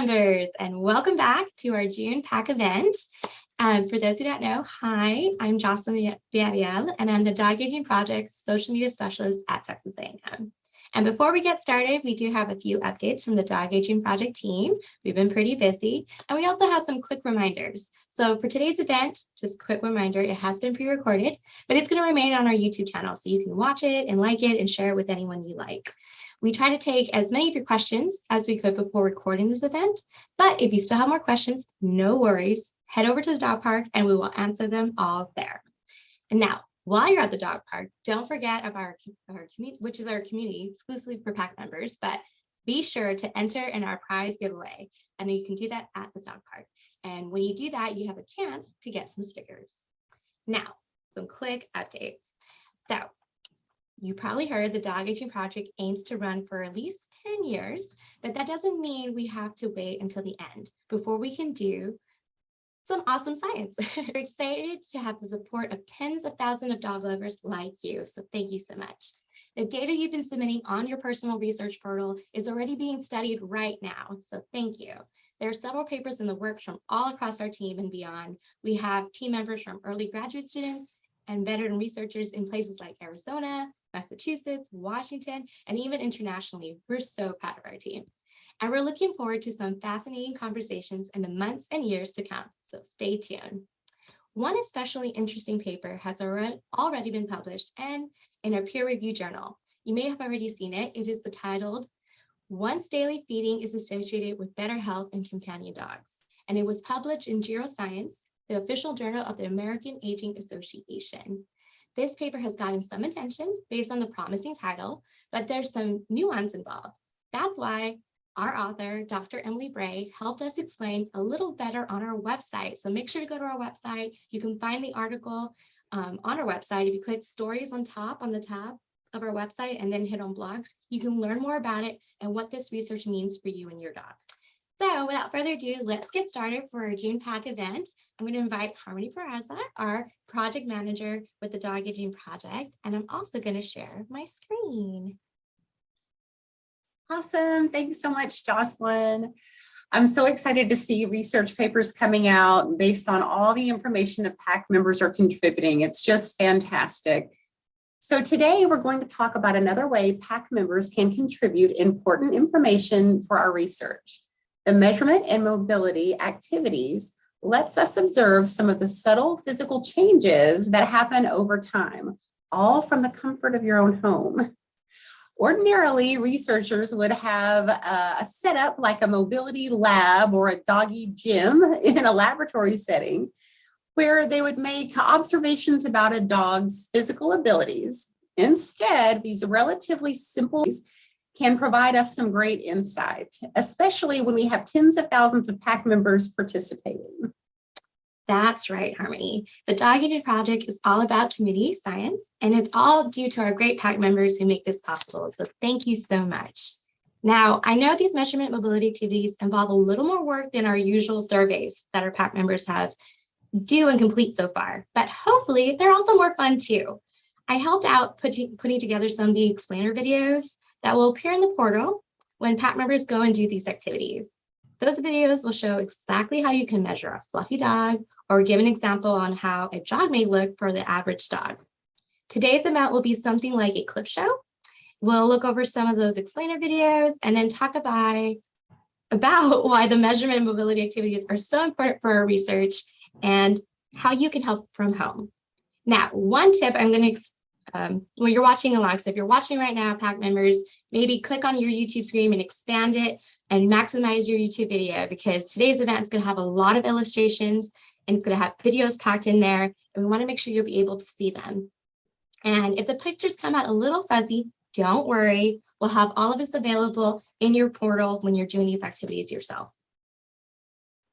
Packlanders, and welcome back to our June Pack event. For those who don't know, hi, I'm Jocelyn Villarreal, and I'm the Dog Aging Project Social Media Specialist at Texas A&M. And before we get started, we do have a few updates from the Dog Aging Project team. We've been pretty busy, and we also have some quick reminders. So for today's event, just a quick reminder, it has been pre-recorded, but it's going to remain on our YouTube channel, so you can watch it and like it and share it with anyone you like. We try to take as many of your questions as we could before recording this event, but if you still have more questions, no worries. Head over to the dog park and we will answer them all there. And now, while you're at the dog park, don't forget about our community, which is our community exclusively for PAC members, but be sure to enter in our prize giveaway. And you can do that at the dog park. And when you do that, you have a chance to get some stickers. Now, some quick updates. So, you probably heard the Dog Aging Project aims to run for at least 10 years, but that doesn't mean we have to wait until the end before we can do some awesome science. We're excited to have the support of tens of thousands of dog lovers like you, so thank you so much. The data you've been submitting on your personal research portal is already being studied right now, so thank you. There are several papers in the works from all across our team and beyond. We have team members from early graduate students and veteran researchers in places like Arizona, Massachusetts, Washington, and even internationally. We're so proud of our team. And we're looking forward to some fascinating conversations in the months and years to come, so stay tuned. One especially interesting paper has already been published and in a peer-reviewed journal. You may have already seen it. It is titled, "Once Daily Feeding is Associated with Better Health in Companion Dogs." And it was published in Neuroscience, the official journal of the American Aging Association. This paper has gotten some attention based on the promising title, but there's some nuance involved. That's why our author, Dr. Emily Bray, helped us explain a little better on our website. So make sure to go to our website. You can find the article on our website. If you click stories on the tab of our website and then hit on blogs, you can learn more about it and what this research means for you and your dog. So without further ado, let's get started for our June Pack event. I'm going to invite Harmony Peraza, our project manager with the Dog Aging Project, and I'm also going to share my screen. Awesome. Thanks so much, Jocelyn. I'm so excited to see research papers coming out based on all the information that PAC members are contributing. It's just fantastic. So today we're going to talk about another way PAC members can contribute important information for our research. The measurement and mobility activities lets us observe some of the subtle physical changes that happen over time, all from the comfort of your own home. Ordinarily, researchers would have a setup like a mobility lab or a doggy gym in a laboratory setting where they would make observations about a dog's physical abilities. Instead, these relatively simple can provide us some great insight, especially when we have tens of thousands of PAC members participating. That's right, Harmony. The Dog Aging Project is all about community science, and it's all due to our great PAC members who make this possible. So thank you so much. Now, I know these measurement mobility activities involve a little more work than our usual surveys that our PAC members have do and complete so far, but hopefully they're also more fun too. I helped out putting together some of the explainer videos that will appear in the portal when PAC members go and do these activities. Those videos will show exactly how you can measure a fluffy dog or give an example on how a jog may look for the average dog. Today's event will be something like a clip show. We'll look over some of those explainer videos and then talk about why the measurement and mobility activities are so important for our research and how you can help from home. Now, one tip I'm going to when you're watching along, so if you're watching right now, PAC members, maybe click on your YouTube screen and expand it and maximize your YouTube video, because today's event is going to have a lot of illustrations and it's going to have videos packed in there, and we want to make sure you'll be able to see them. And if the pictures come out a little fuzzy, don't worry. We'll have all of this available in your portal when you're doing these activities yourself.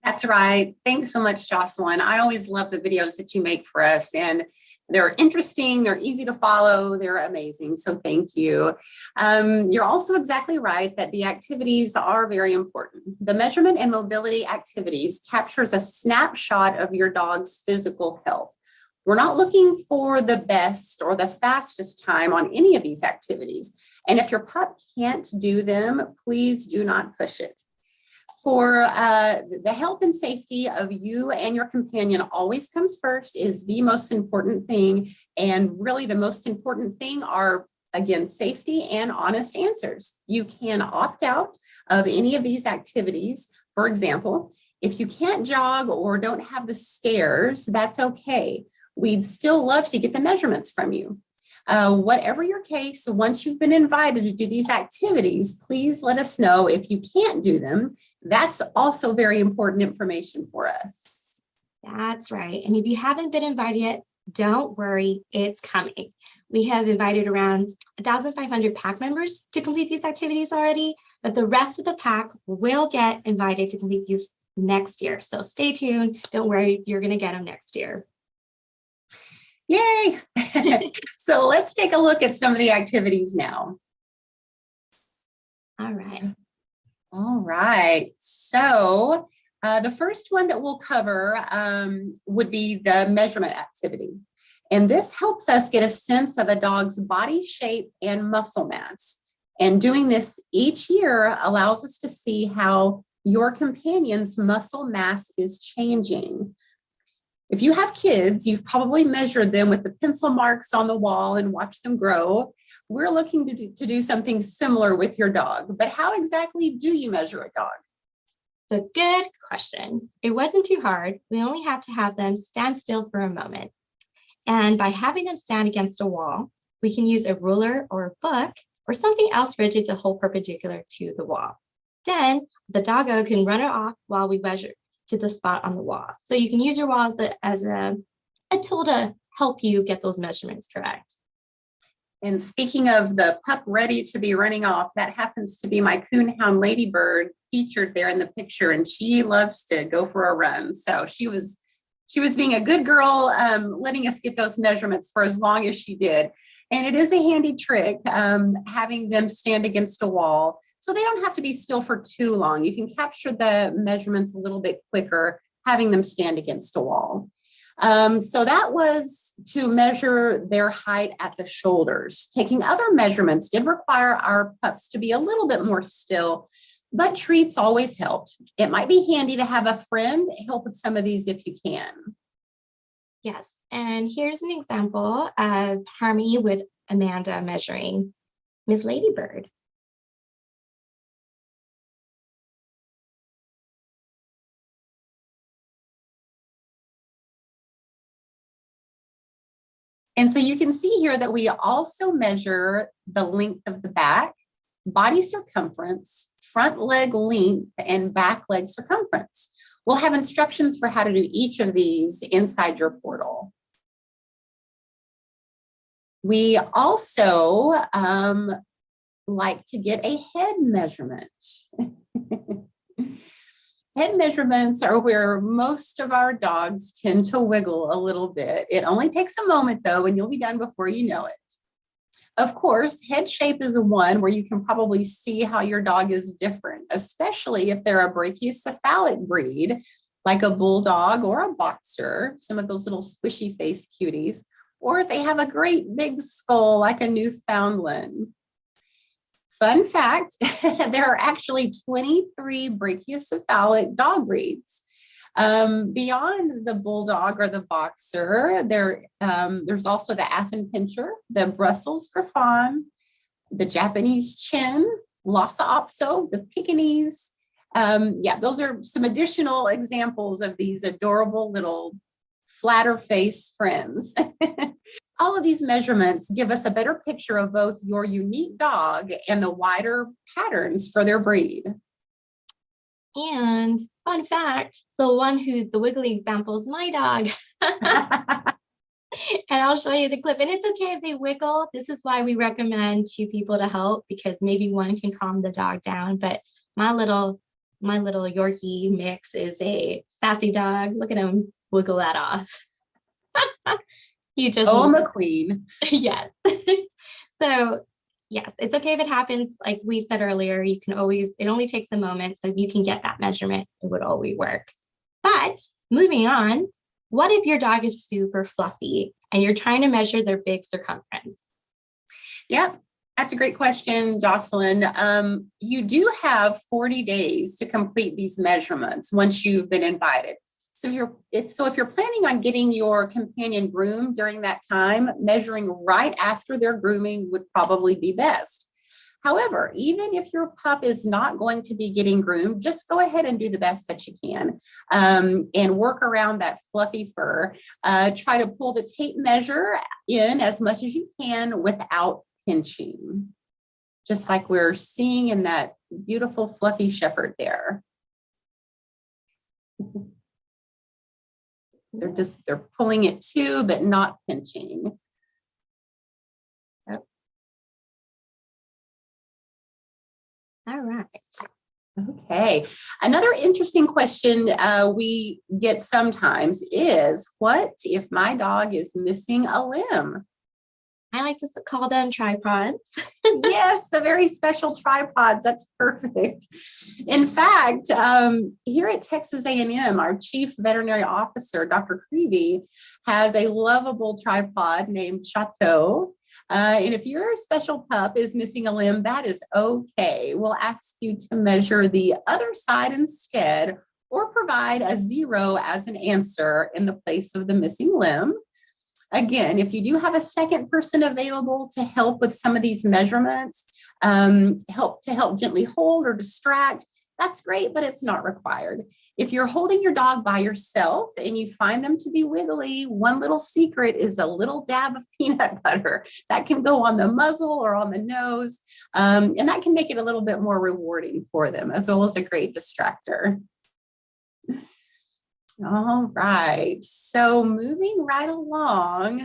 That's right. Thanks so much, Jocelyn. I always love the videos that you make for us, and they're interesting, they're easy to follow, they're amazing, so thank you. You're also exactly right that the activities are very important. The measurement and mobility activities captures a snapshot of your dog's physical health. We're not looking for the best or the fastest time on any of these activities, and if your pup can't do them, please do not push it. For the health and safety of you and your companion always comes first, is the most important thing. And really the most important thing are, again, safety and honest answers. You can opt out of any of these activities. For example, if you can't jog or don't have the stairs, that's okay. We'd still love to get the measurements from you. Whatever your case, once you've been invited to do these activities, please let us know if you can't do them. That's also very important information for us. That's right. And if you haven't been invited yet, don't worry, it's coming. We have invited around 1,500 PAC members to complete these activities already, but the rest of the PAC will get invited to complete these next year. So stay tuned. Don't worry, you're going to get them next year. Yay! So let's take a look at some of the activities now. All right. All right. So the first one that we'll cover would be the measurement activity. And this helps us get a sense of a dog's body shape and muscle mass. And doing this each year allows us to see how your companion's muscle mass is changing. If you have kids, you've probably measured them with the pencil marks on the wall and watched them grow. We're looking to do something similar with your dog, but how exactly do you measure a dog? So good question. It wasn't too hard. We only have to have them stand still for a moment. And by having them stand against a wall, we can use a ruler or a book or something else rigid to hold perpendicular to the wall. Then the doggo can run it off while we measure to the spot on the wall. So you can use your wall as a tool to help you get those measurements correct. And speaking of the pup ready to be running off, that happens to be my coonhound Ladybird featured there in the picture, and she loves to go for a run. So she was being a good girl, letting us get those measurements for as long as she did. And it is a handy trick, having them stand against a wall, so they don't have to be still for too long. You can capture the measurements a little bit quicker, having them stand against a wall. So that was to measure their height at the shoulders. Taking other measurements did require our pups to be a little bit more still, but treats always helped. It might be handy to have a friend help with some of these if you can. Yes, and here's an example of Harmony with Amanda measuring Miss Ladybird. And so you can see here that we also measure the length of the back, body circumference, front leg length, and back leg circumference. We'll have instructions for how to do each of these inside your portal. We also like to get a head measurement. Head measurements are where most of our dogs tend to wiggle a little bit. It only takes a moment though, and you'll be done before you know it. Of course, head shape is one where you can probably see how your dog is different, especially if they're a brachycephalic breed, like a bulldog or a boxer, some of those little squishy face cuties, or if they have a great big skull like a Newfoundland. Fun fact, there are actually 23 brachycephalic dog breeds. Beyond the bulldog or the boxer, there's also the Affenpinscher, the Brussels Griffon, the Japanese Chin, Lhasa Apso, the Pekingese. Those are some additional examples of these adorable little flatter face friends. All of these measurements give us a better picture of both your unique dog and the wider patterns for their breed. And fun fact, the wiggly example is my dog. And I'll show you the clip. And it's okay if they wiggle. This is why we recommend two people to help, because maybe one can calm the dog down. But my little Yorkie mix is a sassy dog. Look at him wiggle that off. He just McQueen. Yes. So yes, it's okay if it happens. Like we said earlier, you can always, it only takes a moment, so you can get that measurement. It would always work. But moving on, what if your dog is super fluffy and you're trying to measure their big circumference? Yep. That's a great question, Jocelyn. You do have 40 days to complete these measurements once you've been invited. So if you're planning on getting your companion groomed during that time, measuring right after their grooming would probably be best. However, even if your pup is not going to be getting groomed, just go ahead and do the best that you can and work around that fluffy fur. Try to pull the tape measure in as much as you can without pinching, just like we're seeing in that beautiful fluffy shepherd there. They're pulling it too, but not pinching. Yep. All right. Okay. Another interesting question we get sometimes is, what if my dog is missing a limb? I like to call them tripods. Yes, the very special tripods. That's perfect. In fact, here at Texas A&M, our chief veterinary officer, Dr. Creevy, has a lovable tripod named Chateau. And if your special pup is missing a limb, that is okay. We'll ask you to measure the other side instead, or provide a 0 as an answer in the place of the missing limb. Again, if you do have a second person available to help with some of these measurements, help gently hold or distract, that's great, but it's not required. If you're holding your dog by yourself and you find them to be wiggly, one little secret is a little dab of peanut butter that can go on the muzzle or on the nose, and that can make it a little bit more rewarding for them, as well as a great distractor. All right, so moving right along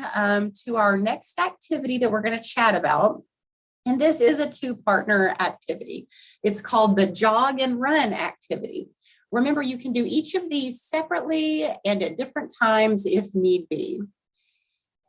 to our next activity that we're going to chat about. And this is a 2-partner activity. It's called the jog and run activity. Remember, you can do each of these separately and at different times if need be.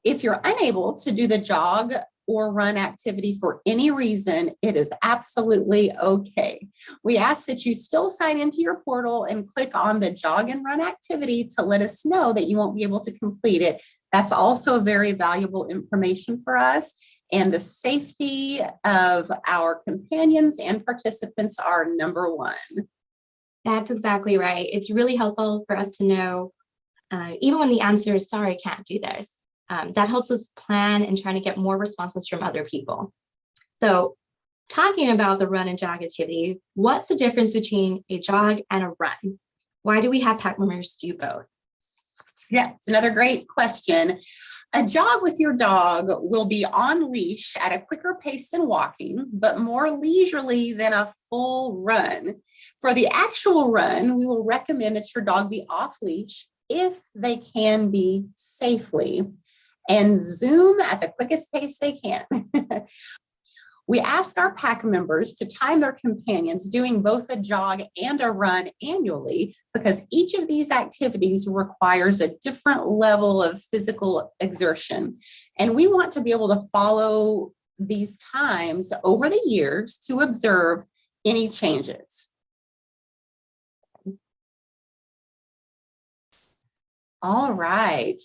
If you're unable to do the jog or run activity for any reason, it is absolutely okay. We ask that you still sign into your portal and click on the jog and run activity to let us know that you won't be able to complete it. That's also very valuable information for us. And the safety of our companions and participants are number one. That's exactly right. It's really helpful for us to know, even when the answer is sorry, I can't do this. That helps us plan and trying to get more responses from other people. So talking about the run and jog activity, what's the difference between a jog and a run? Why do we have pack members do both? Yeah, it's another great question. A jog with your dog will be on leash at a quicker pace than walking, but more leisurely than a full run. For the actual run, we will recommend that your dog be off leash if they can be safely, and zoom at the quickest pace they can. We ask our pack members to time their companions doing both a jog and a run annually, because each of these activities requires a different level of physical exertion. And we want to be able to follow these times over the years to observe any changes. All right.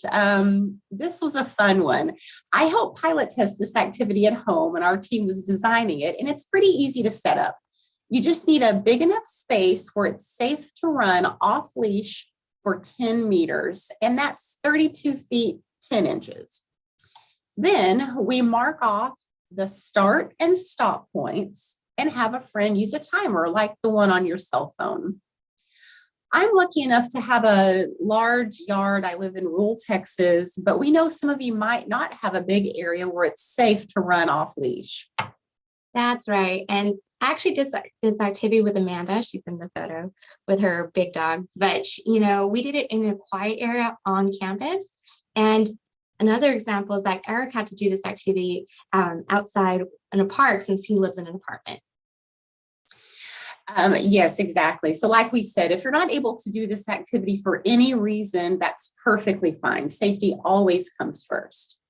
This was a fun one. I helped pilot test this activity at home, and our team was designing it, and it's pretty easy to set up. You just need a big enough space where it's safe to run off leash for 10 meters, and that's 32 feet, 10 inches. Then we mark off the start and stop points and have a friend use a timer like the one on your cell phone. I'm lucky enough to have a large yard. I live in rural Texas, but we know some of you might not have a big area where it's safe to run off leash. That's right. And I actually did this activity with Amanda. She's in the photo with her big dogs, but we did it in a quiet area on campus. And another example is that Eric had to do this activity outside in a park since he lives in an apartment. Yes, exactly. So like we said, if you're not able to do this activity for any reason, that's perfectly fine. Safety always comes first.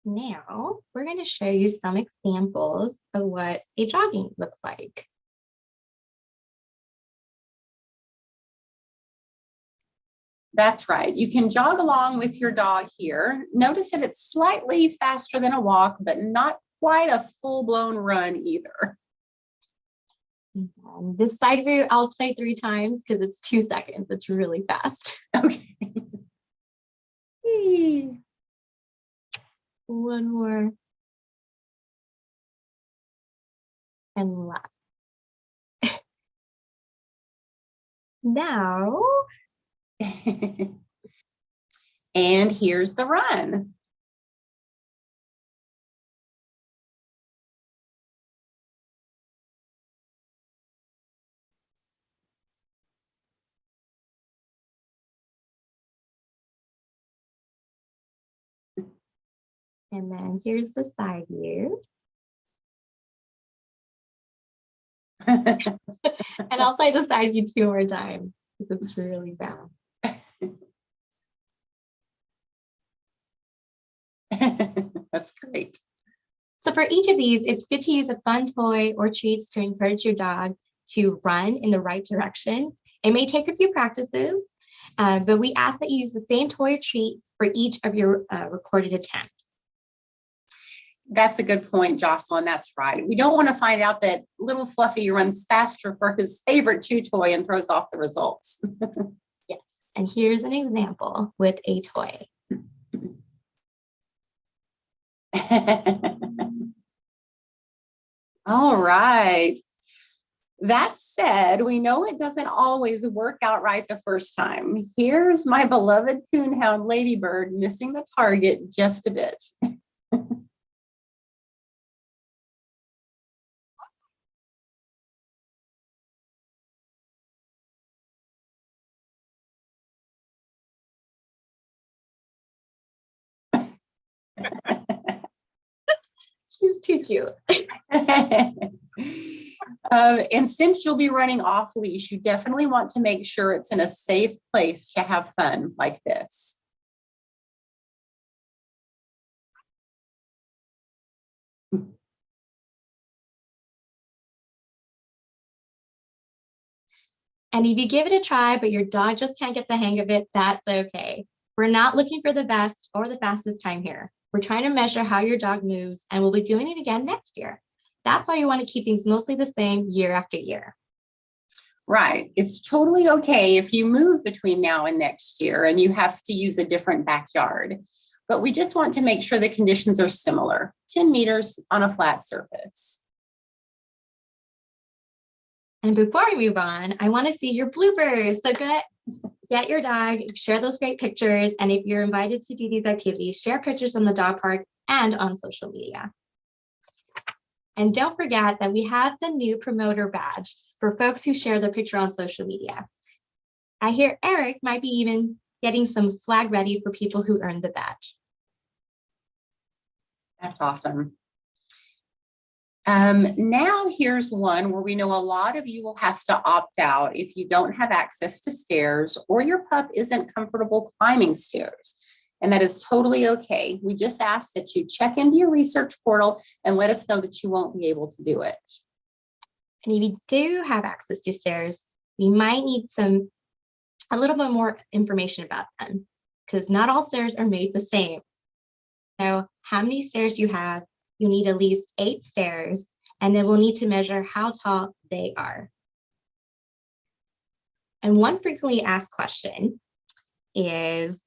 Now, we're going to show you some examples of what a jogging looks like. That's right. You can jog along with your dog here. Notice that it's slightly faster than a walk, but not quite a full-blown run either. This side view, I'll play 3 times because it's 2 seconds. It's really fast. Okay. One more. And last. Now. And here's the run. And then here's the side view. And I'll play the side view 2 more times because it's really fast. That's great. So for each of these, it's good to use a fun toy or treats to encourage your dog to run in the right direction. It may take a few practices, but we ask that you use the same toy or treat for each of your recorded attempts. That's a good point, Jocelyn. That's right. We don't want to find out that little Fluffy runs faster for his favorite chew toy and throws off the results. Yes. And here's an example with a toy. All right. That said, we know it doesn't always work out right the first time. Here's my beloved coonhound Ladybird missing the target just a bit. She's too cute. And since you'll be running off leash, you definitely want to make sure it's in a safe place to have fun like this. And if you give it a try, but your dog just can't get the hang of it, that's okay. We're not looking for the best or the fastest time here. We're trying to measure how your dog moves, and we'll be doing it again next year. That's why you want to keep things mostly the same year after year. Right. It's totally okay if you move between now and next year and you have to use a different backyard. But we just want to make sure the conditions are similar, 10 meters on a flat surface. And before we move on, I want to see your bloopers. So get your dog, share those great pictures. And if you're invited to do these activities, share pictures on the dog park and on social media. And don't forget that we have the new promoter badge for folks who share their picture on social media. I hear Eric might be even getting some swag ready for people who earned the badge. That's awesome. Now here's one where we know a lot of you will have to opt out if you don't have access to stairs or your pup isn't comfortable climbing stairs. And that is totally okay. We just ask that you check into your research portal and let us know that you won't be able to do it. And if you do have access to stairs, we might need a little bit more information about them because not all stairs are made the same. So how many stairs you have, you need at least 8 stairs, and then we'll need to measure how tall they are. And one frequently asked question is,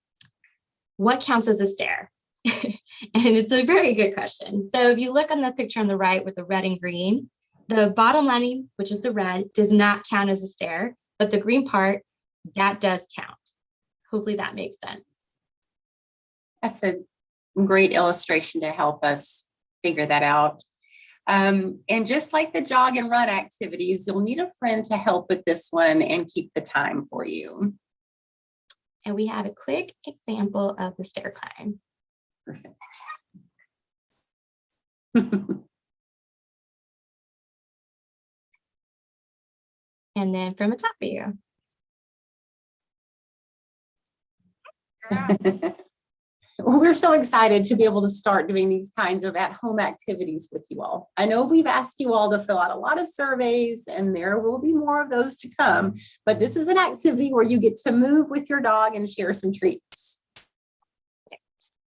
what counts as a stair? And it's a very good question. So if you look on the picture on the right with the red and green, the bottom line, which is the red, does not count as a stair, but the green part, that does count. Hopefully that makes sense. That's a great illustration to help us figure that out. And just like the jog and run activities, you'll need a friend to help with this one and keep the time for you. And we have a quick example of the stair climb. Perfect. And then from a top view. We're so excited to be able to start doing these kinds of at-home activities with you all. I know we've asked you all to fill out a lot of surveys, and there will be more of those to come, but this is an activity where you get to move with your dog and share some treats.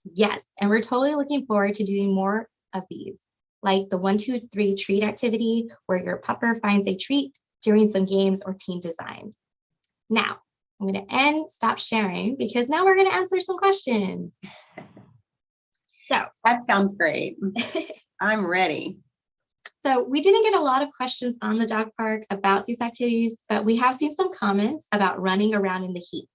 Yes, and we're totally looking forward to doing more of these. like the 1, 2, 3 treat activity, where your pupper finds a treat during some games or team design. Now, I'm going to stop sharing because now we're going to answer some questions. So That sounds great. I'm ready. So we didn't get a lot of questions on the dog park about these activities, but we have seen some comments about running around in the heat.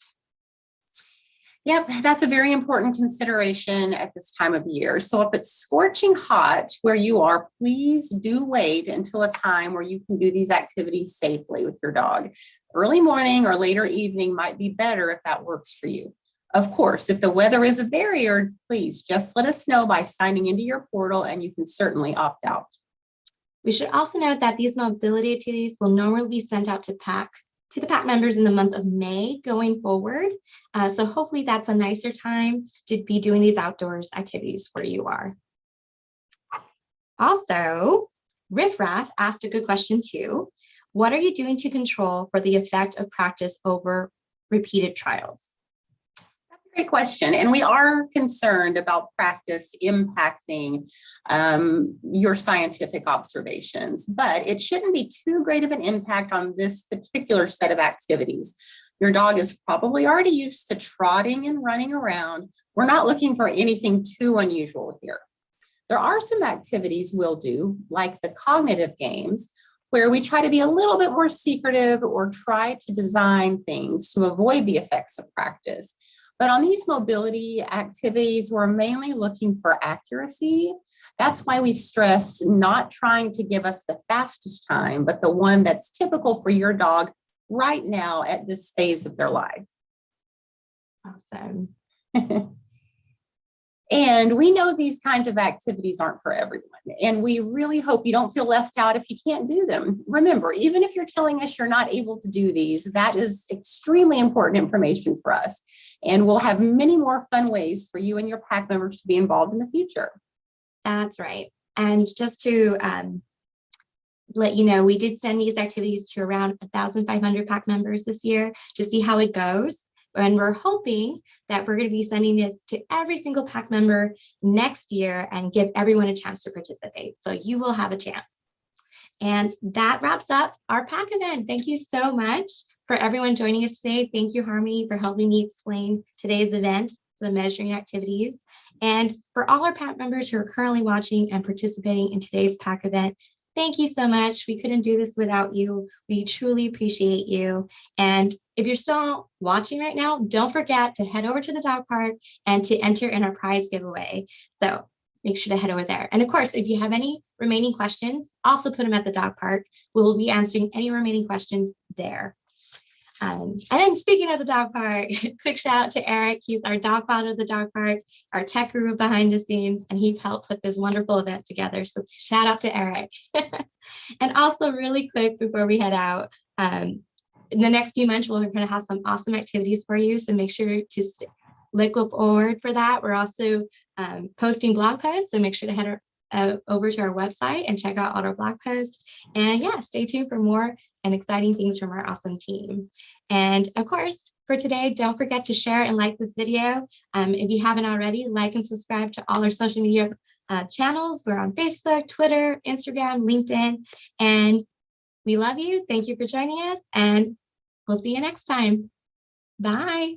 Yep, that's a very important consideration at this time of year. So if it's scorching hot where you are, please do wait until a time where you can do these activities safely with your dog. Early morning or later evening might be better if that works for you. Of course, if the weather is a barrier, please just let us know by signing into your portal and you can certainly opt out. We should also note that these mobility activities will normally be sent out to the PAC members in the month of May going forward. So hopefully that's a nicer time to be doing these outdoors activities where you are. Also, Riff Raff asked a good question too. What are you doing to control for the effect of practice over repeated trials? Great question. And we are concerned about practice impacting your scientific observations, but it shouldn't be too great of an impact on this particular set of activities. Your dog is probably already used to trotting and running around. We're not looking for anything too unusual here. There are some activities we'll do, like the cognitive games, where we try to be a little bit more secretive or try to design things to avoid the effects of practice. But on these mobility activities, we're mainly looking for accuracy. That's why we stress not trying to give us the fastest time, but the one that's typical for your dog right now at this phase of their life. Awesome. And we know these kinds of activities aren't for everyone. And we really hope you don't feel left out if you can't do them. Remember, even if you're telling us you're not able to do these, that is extremely important information for us. And we'll have many more fun ways for you and your PAC members to be involved in the future. That's right. And just to let you know, we did send these activities to around 1,500 PAC members this year to see how it goes. And we're hoping that we're going to be sending this to every single PAC member next year and give everyone a chance to participate. So you will have a chance. And that wraps up our PAC event. Thank you so much for everyone joining us today. Thank you, Harmony, for helping me explain today's event, the measuring activities. And for all our PAC members who are currently watching and participating in today's PAC event, thank you so much. We couldn't do this without you. We truly appreciate you. And if you're still watching right now, don't forget to head over to the dog park and to enter in our prize giveaway. So make sure to head over there. And of course, if you have any remaining questions, also put them at the dog park. We will be answering any remaining questions there. And then speaking of the dog park, quick shout out to Eric. He's our dog father of the dog park, our tech guru behind the scenes, and he helped put this wonderful event together. So shout out to Eric. And also really quick before we head out, in the next few months, we're going to have some awesome activities for you. So make sure to look forward for that. We're also posting blog posts, so make sure to head over to our website and check out all our blog posts. And yeah, stay tuned for more and exciting things from our awesome team. And of course, for today, don't forget to share and like this video. If you haven't already, like and subscribe to all our social media channels. We're on Facebook, Twitter, Instagram, LinkedIn, and we love you. Thank you for joining us, and we'll see you next time. Bye.